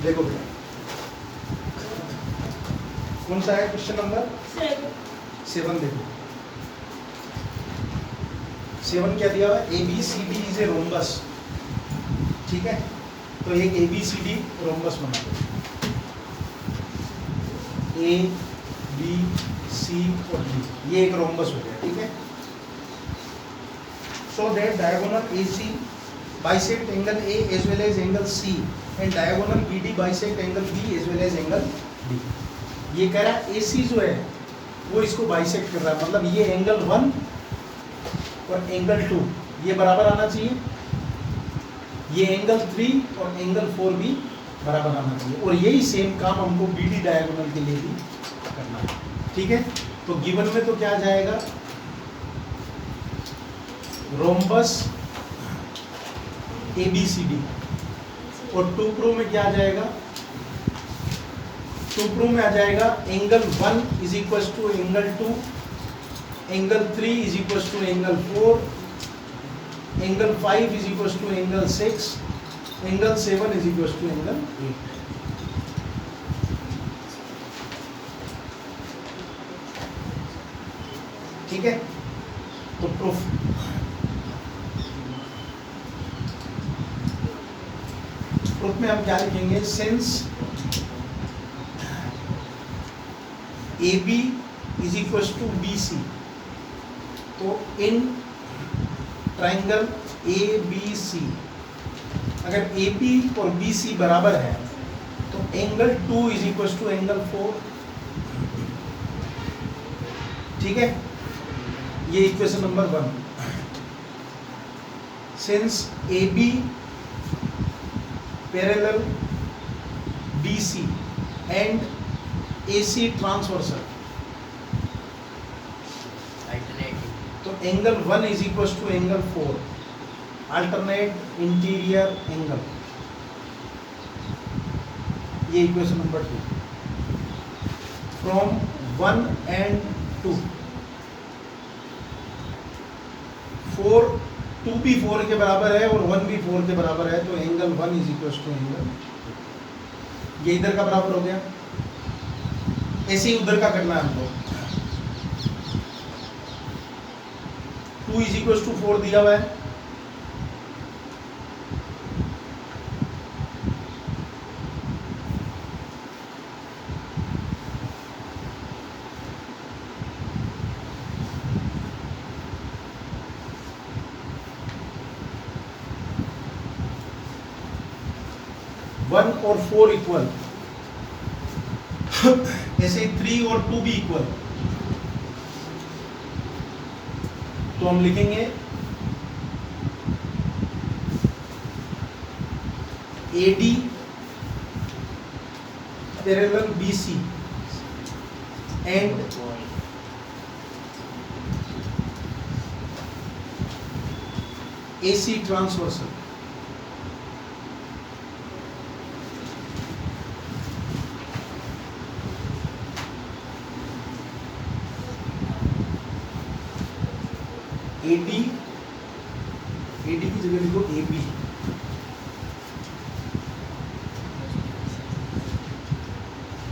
देखो बेटा कौन सा है क्वेश्चन नंबर 7। देखो 7 क्या दिया हुआ है, ABCD इज ए रोम्बस। ठीक है, तो एक ABCD रोम्बस बना दो, A B C और D, ये एक रोम्बस हो गया। ठीक है, so that diagonal AC bisect angle A as well as angle C and diagonal BD bisect angle B as well as angle D। ये कह रहा है AC जो है वो इसको बाइसेक्ट कर रहा है, मतलब ये एंगल 1 और एंगल 2 ये बराबर आना चाहिए, ये एंगल 3 और एंगल 4 भी बराबर आना चाहिए, और यही सेम काम हमको BD डायगोनल के लिए भी करना है। ठीक है, तो गिवन में तो क्या आ जाएगा, रोम्बस ABCD, और टू प्रो में क्या आ जाएगा, टू प्रो में आ जाएगा angle 1 is equal to angle 2, angle 3 is equal to angle 4, angle 5 is equal to angle 6, angle 7 is equal to angle 8। ठीक है, तो प्रूफ में हम क्या लिखेंगे, since AB is equal to BC, तो इन ट्राइंगल ABC अगर AB और BC बराबर है तो angle 2 is equal to angle 4। ठीक है, ये equation number 1। Since AB parallel BC and AC transversal, तो angle 1 is equal to angle 4, alternate interior angle, ये इक्वेशन नंबर 2। फ्रॉम 1 एंड 2 4 2 भी 4 के बराबर है और 1 भी 4 के बराबर है, तो angle 1 is equal to angle, ये इधर का बराबर हो गया। ऐसे ही उधर का करना है हमको, 2 इज इक्वल टू 4 दिया हुआ है, वन और 4 इक्वल, ऐसे 3 और 2 भी इक्वल, तो हम लिखेंगे AD parallel BC and AC transversal, AD की जगह लिखो AB,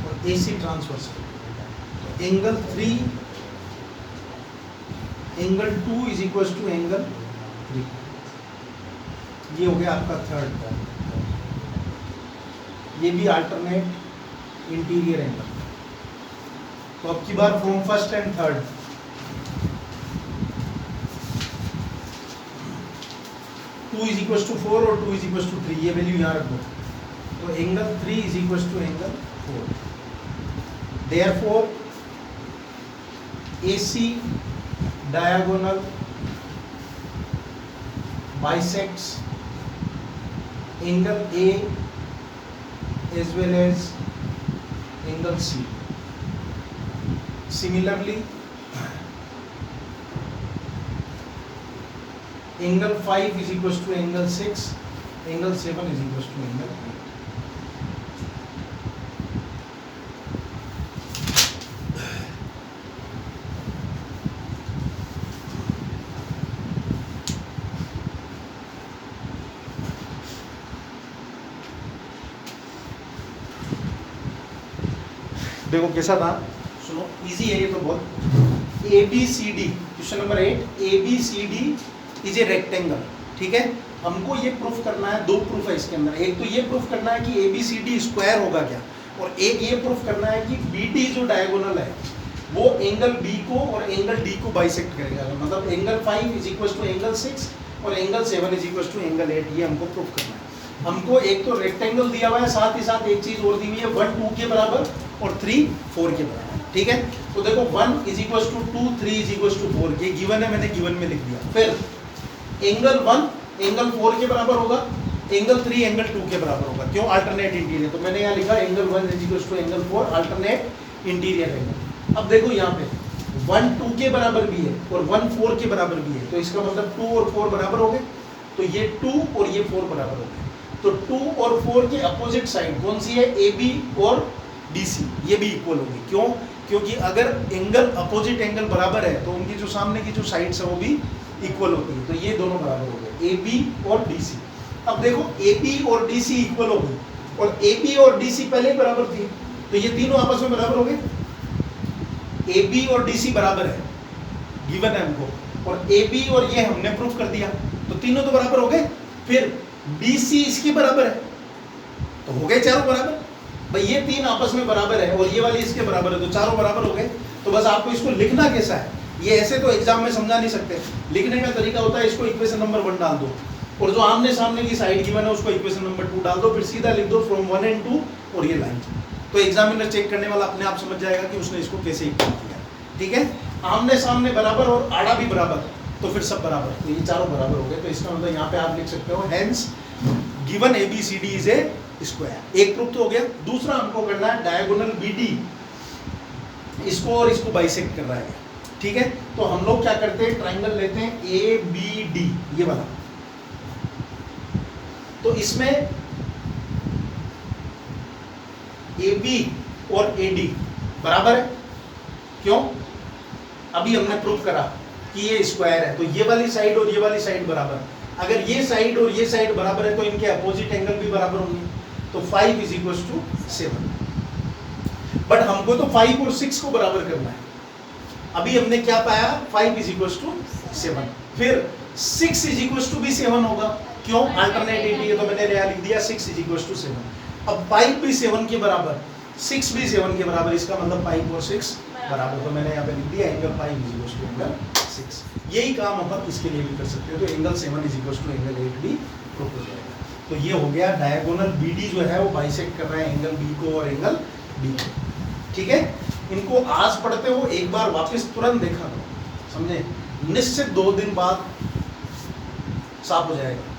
और AC transversal, angle 3 angle 2 is equal to angle 3, ये हो गया आपका थर्ड। ये भी अल्टरनेट इंटीरियर एंगल। तो अब की बार from first and third, two is equal to 4 और 2 इज इक्वल टू 3, ये वैल्यू यहाँ रख दो, तो angle 3 is equal to angle 4। Therefore AC diagonal bisects angle A as well as angle C. Similarly, angle 5 is equals to angle 6, angle 7 is equals to angle 8. देखो कैसा था, सुनो easy है ये तो बहुत। A B C D, question number 8, A B C D is a rectangle, ठीक है। हमको ये प्रूफ करना है, दो प्रूफ है इसके अंदर। एक तो ये प्रूफ करना है कि A B C D square होगा क्या, और एक ये प्रूफ करना है कि बी डी जो डायगोनल है वो एंगल बी को और एंगल डी को बाइसेक्ट करेगा। मतलब angle 5 is equal to angle 6 और angle 7 is equal to angle 8। ये हमको प्रूफ करना है। हमको एक तो रेक्टेंगल दिया हुआ है, साथ ही साथ एक चीज और दी हुई है, 1 2 के बराबर और 3 4 के बराबर, ठीक है। तो देखो 1 is equal to 2, 3 is equal to 4, ये गिवन है, मैंने गिवन में लिख दिया। फिर एंगल 1 एंगल 4 के बराबर होगा, एंगल 3 एंगल 2 के बराबर होगा। क्यों? Alternate interior. तो मैंने यहाँ लिखा angle 1 is equal to angle 4 alternate interior angle. अब देखो यहाँ पे 1 2 के बराबर भी है और 1 4 के बराबर भी है, तो इसका मतलब 2 और 4 बराबर हो गए। तो ये 2 और ये 4 बराबर हो गए। तो 2 और 4 के अपोजिट साइड कौन सी है? ए बी और डी सी, ये भी इक्वल होगी। क्यों? क्योंकि अगर एंगल अपोजिट एंगल बराबर है तो उनकी जो सामने की जो साइड्स है वो भी इक्वल होती है। तो ये दोनों बराबर हो गए, ए बी और डी सी। अब देखो ए बी और डी सी इक्वल हो गई, और ए बी और डी सी पहले बराबर थी, तो ये तीनों आपस में बराबर हो गए। ए बी और डी सी बराबर है, गिवन है हमको, और ए बी और ये हमने प्रूफ कर दिया, तो तीनों तो बराबर हो गए। फिर बी सी इसके बराबर है, तो हो गए चारों बराबर। भाई ये तीन आपस में बराबर है और ये वाली इसके बराबर है, तो चारों बराबर हो गए। तो बस आपको इसको लिखना कैसा है, ये ऐसे तो एग्जाम में समझा नहीं सकते। लिखने का तरीका होता है, इसको इक्वेशन नंबर 1 डाल दो, और जो आमने सामने की साइड गिवन है उसको इक्वेशन नंबर 2 डाल दो, फिर सीधा लिख दो फ्रॉम 1 and 2 और ये लाइन। तो एग्जामिनर चेक करने वाला अपने आप समझ जाएगा कि उसने इसको कैसे इक्वल किया, ठीक है। आमने सामने बराबर और आड़ा भी बराबर, तो फिर सब बराबर, तो ये चारों बराबर हो गए। तो इसका मतलब यहाँ पे आप लिख सकते हो hence given A B C D is a square. एक प्रूफ तो हो गया। दूसरा हमको करना है डायगोनल बी डी, इसको और इसको बाइसेक्ट कर रहा है, ठीक है। तो हम लोग क्या करते हैं, ट्राइंगल लेते हैं ए बी डी, ये वाला। तो इसमें ए बी और ए डी बराबर है। क्यों? अभी हमने प्रूफ करा कि ये स्क्वायर है, तो ये वाली साइड और ये वाली साइड बराबर। अगर ये साइड और ये साइड बराबर है तो इनके अपोजिट एंगल भी बराबर होंगे। तो 5 इज इक्वल टू 7। बट हमको तो 5 और 6 को बराबर करना है। अभी हमने क्या पाया, 5 इज इक्वल टू 7। फिर 6 इज इक्वल टू भी 7 होगा। क्यों? अल्टरनेट इंटीरियर, तो मैंने यहाँ लिख दिया 6 इज इक्वल टू 7। अब 5 भी 7 के बराबर, 6 भी 7 के बराबर, इसका मतलब 5 और 6 बराबर। तो मैंने यहाँ पे लिख दिया angle 5 is equal to angle 6। यही काम अपन इसके लिए भी कर सकते हो। तो angle 7 is equal to angle 8 भी प्रूफ हो जाएगा। तो ये हो गया डायगोनल बीडी जो है वो बाइसेक्ट कर रहा है एंगल बी को और एंगल डी को, ठीक है। इनको आज पढ़ते हो, एक बार वापस तुरंत देखा करो, समझे। निश्चित 2 दिन बाद साफ हो जाएगा।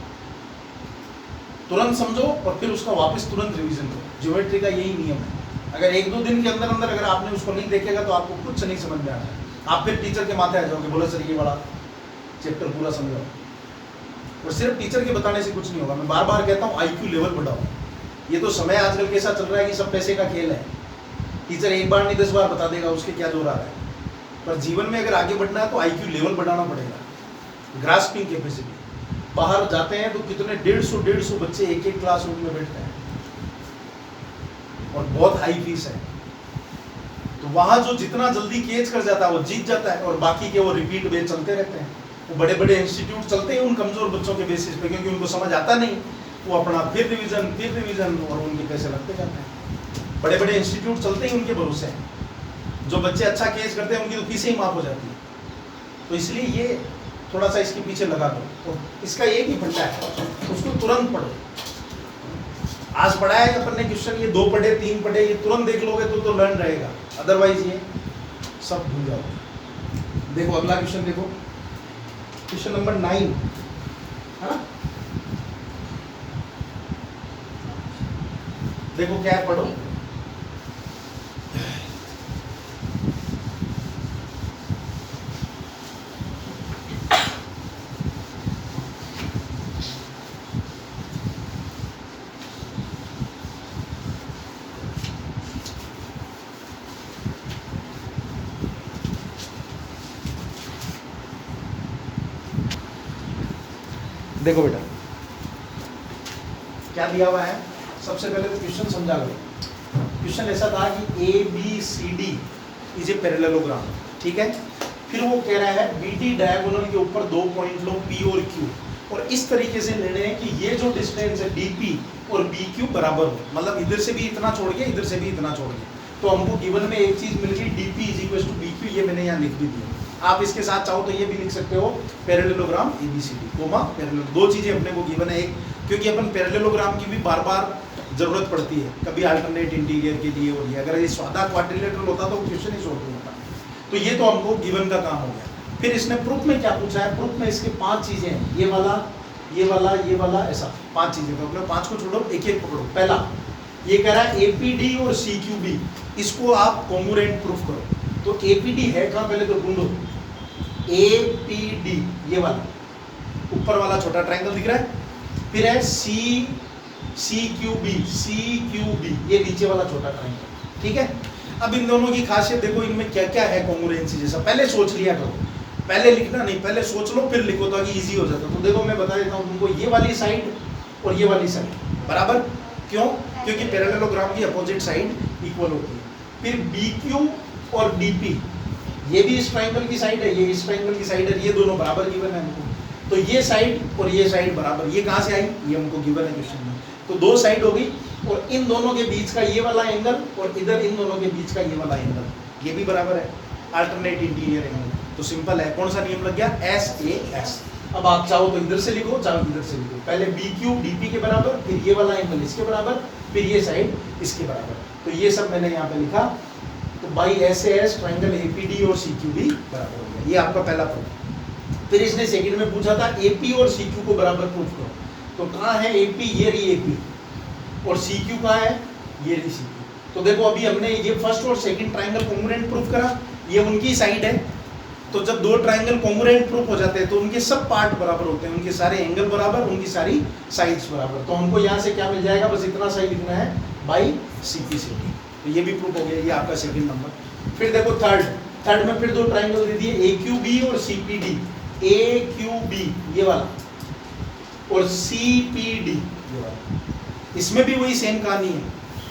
तुरंत समझो और फिर उसका वापस तुरंत रिवीजन करो। ज्योमेट्री का यही नियम है। अगर 1-2 दिन के अंदर अंदर अगर आपने उसको नहीं देखेगा तो आपको कुछ नहीं समझ में आना है। आप फिर टीचर के माथे आ जाओगे, बोलो सर ये वाला चैप्टर पूरा समझाओ। और सिर्फ टीचर के बताने से कुछ नहीं होगा। मैं बार बार कहता हूँ आईक्यू लेवल बढ़ाओ। ये तो समय आजकल कैसा चल रहा है कि सब पैसे का खेल है। टीचर एक बार नहीं 10 बार बता देगा, उसके क्या जोर आ रहा है। पर जीवन में अगर आगे बढ़ना है तो आईक्यू लेवल बढ़ाना पड़ेगा। Grasping capacity. बाहर जाते हैं तो कितने 150 बच्चे एक क्लासरूम में बैठते हैं और बहुत हाई फीस है। तो वहाँ जो जितना जल्दी कैच कर जाता है वो जीत जाता है, और बाकी के वो रिपीट बेस चलते रहते हैं। वो बड़े बड़े इंस्टीट्यूट चलते हैं उन कमजोर बच्चों के बेसिस पे, क्योंकि उनको समझ आता नहीं। वो अपना फिर रिवीजन और उनके पैसे लगते जाते हैं। बड़े बड़े इंस्टीट्यूट चलते ही उनके भरोसे हैं। जो बच्चे अच्छा कैच करते हैं उनकी तो फीसें ही माफ हो जाती है। तो इसलिए ये थोड़ा सा इसके पीछे लगा दो। तो इसका एक ही फंडा है, उसको तुरंत पढ़ो। आज पढ़ा है अपन ने क्वेश्चन, ये 2 पढ़े 3 पढ़े, ये तुरंत देख लोगे तो लर्न रहेगा। अदरवाइज ये सब भूल जाओ। देखो अगला क्वेश्चन, देखो क्वेश्चन नंबर 9 है ना। देखो क्या है, पढ़ो। देखो बेटा क्या दिया हुआ है। सबसे पहले तो क्वेश्चन समझा लो। क्वेश्चन ऐसा था कि A B C D is a parallelogram, ठीक है। फिर वो कह रहा है बी डी डायगोनल के ऊपर 2 पॉइंट लो पी और क्यू, और इस तरीके से ले रहे हैं कि ये जो डिस्टेंस है डी पी और बी क्यू बराबर हो, मतलब इधर से भी इतना छोड़ के इधर से भी इतना छोड़ के। तो हमको गिवन में एक चीज मिल गई D P is equal to B Q, ये मैंने यहाँ लिख भी दिया। आप इसके साथ चाहो तो ये भी लिख सकते हो parallelogram A B C D comma parallel, दो चीजें अपने को गिवन है। एक क्योंकि अपन पैरेललोग्राम की भी बार बार जरूरत पड़ती है, कभी अल्टरनेट इंटीरियर के लिए, और ये अगर ये सादा क्वाड्रिलेटरल होता तो क्वेश्चन ही सॉल्व नहीं होता। तो ये तो हमको गिवन का काम हो गया। फिर इसने प्रूफ में क्या पूछा है, प्रूफ में इसके 5 चीजें हैं, ये वाला ये वाला ये वाला, ऐसा 5 चीजें। तो अपने 5 को छोड़ो, एक एक पकड़ो। पहला ये कह रहा है एपीडी और सीक्यूबी, इसको आप कॉन्ग्रुएंट प्रूफ करो। तो एपीडी है कहाँ, पहले तो ढूंढो। एपीडी ये वाला ऊपर वाला छोटा ट्रायंगल दिख रहा है, फिर है सीक्यूबी ये नीचे वाला छोटा ट्रायंगल, ठीक है। अब इन दोनों की खासियत देखो, इनमें क्या क्या है कॉन्ग्रुएंसी जैसा, पहले सोच लिया करो, पहले लिखना नहीं, पहले सोच लो फिर लिखो ताकि इजी हो जाता। तो देखो मैं बता देता हूँ तुमको, ये वाली साइड और ये वाली साइड बराबर, क्यों? क्योंकि पैरेललोग्राम की अपोजिट साइड इक्वल होती है। फिर बी क्यू और डी पी, ये भी इस ट्रायंगल की साइड है, ये इस ट्रायंगल की साइड है, ये दोनों बराबर गिवन है हमको। तो ये साइड और ये साइड बराबर, ये कहाँ से आई, ये हमको गिवन है क्वेश्चन में। तो 2 साइड हो गई, और इन दोनों के बीच का ये वाला एंगल और इधर इन दोनों के बीच का ये वाला एंगल, ये भी बराबर है, अल्टरनेट इंटीरियर एंगल। तो सिंपल है, कौन सा नियम लग गया, एस ए एस। अब आप चाहो तो इधर से लिखो, चाहो इधर से लिखो। पहले बी क्यू डी पी के बराबर, फिर ये वाला एंगल इसके बराबर, फिर ये साइड इसके बराबर। तो ये सब मैंने यहाँ पे लिखा। तो by S A S triangle APD और सीक्यूबी बराबर हो गया, ये आपका पहला प्रूफ। फिर इसने सेकंड में पूछा था एपी और सीक्यू को बराबर प्रूफ करो। तो कहाँ है एपी, ये रही एपी, और सीक्यू कहाँ है, ये रही सीक्यू। तो देखो अभी हमने ये फर्स्ट और सेकंड ट्रायंगल कॉन्ग्रुएंट प्रूफ करा, ये उनकी साइड है। तो जब 2 ट्रायंगल कॉन्ग्रुएंट प्रूफ हो जाते हैं तो उनके सब पार्ट बराबर होते हैं, उनके सारे एंगल बराबर, उनकी सारी साइड्स बराबर। तो हमको यहाँ से क्या मिल जाएगा, बस इतना सही लिखना है, बाई सीपी सी डी। तो ये भी प्रूफ हो गया, ये आपका सेकंड नंबर। फिर देखो थर्ड में फिर 2 ट्रायंगल दे दिए, ए क्यू बी और सी पी डी। ए क्यू बी ये वाला और सी पी डी ये वाला, इसमें भी वही सेम कहानी है,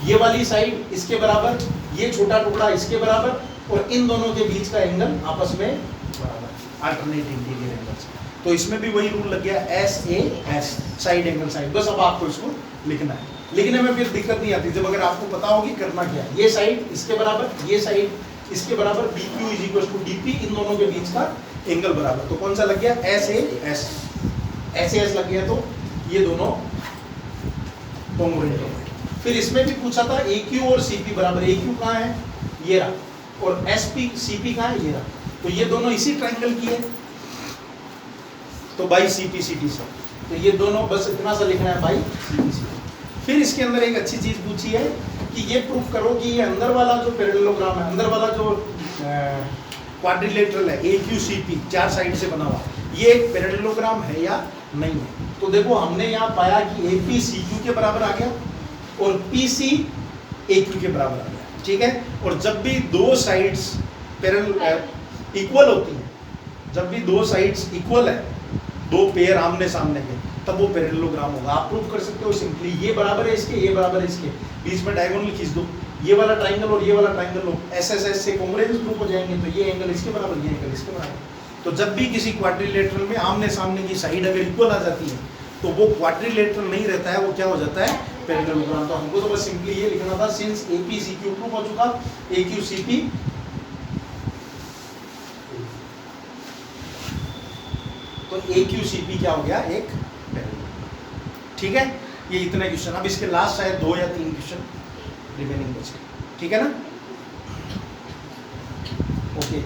ये वाली साइड इसके बराबर, ये छोटा टुकड़ा इसके बराबर, और इन दोनों के बीच का एंगल आपस में बराबर, अल्टरनेट इंटीरियर एंगल्स। तो इसमें भी वही रूल लग गया, S A S, side angle side. बस अब आपको इसको लिखना है, लिखने में फिर दिक्कत नहीं आती जब अगर आपको पता होगी करना क्या है। ये साइड इसके बराबर, ये साइड इसके बराबर, B Q is equal to D P, इन दोनों के बीच का एंगल बराबर। तो कौन सा लग गया, S A S, S A S लग गया। तो ये दोनों कॉन्ग्रुएंट हो गए। फिर इसमें भी पूछा था ए क्यू और सी पी बराबर, ए क्यू कहाँ है, ये रहा, और एस पी सी पी कहाँ है, ये रहा। तो ये दोनों इसी ट्रायंगल की है, तो by C P C T से। तो ये दोनों बस इतना सा लिखना है, by C P C T. फिर इसके अंदर एक अच्छी चीज पूछी है कि ये प्रूफ करो कि ये अंदर वाला जो पैरेललोग्राम है, अंदर वाला जो क्वाड्रिलेटरल है ए क्यू सी पी, 4 साइड से बना हुआ, ये एक पैरेललोग्राम है या नहीं है। तो देखो हमने यहाँ पाया कि ए पी सी क्यू के बराबर आ गया और पी सी ए क्यू के बराबर आ गया, ठीक है। और जब भी 2 साइड्स पैरेलल इक्वल होती हैं, जब भी 2 साइड्स इक्वल है, 2 पेयर आमने सामने के, तब वो पैरेललोग्राम होगा। आप प्रूफ कर सकते हो सिंपली, ये बराबर है इसके, ये बराबर है इसके, बीच में डायगोनल खींच दो, ये वाला ट्रायंगल और ये वाला ट्रायंगल लो, ऐसे ऐसे से कॉन्ग्रुएंस प्रूफ हो जाएंगे। तो ये एंगल इसके बराबर, ये एंगल इसके बराबर। तो जब भी किसी क्वाड्रिलेटरल में आमने सामने की साइड अगर इक्वल आ जाती है तो वो क्वाड्रिलेटरल नहीं रहता है, वो क्या हो जाता है, पैरेललोग्राम। तो हमको तो बस सिंपली ये लिखना था, since A P C Q proof हो चुका, ए क्यू सी पी, तो ए क्यू सी पी क्या हो गया, एक पैरेललोग्राम, ठीक है। ये इतने क्वेश्चन, अब इसके लास्ट शायद 2 या 3 क्वेश्चन रिमेनिंग बचे, ठीक है ना, ओके।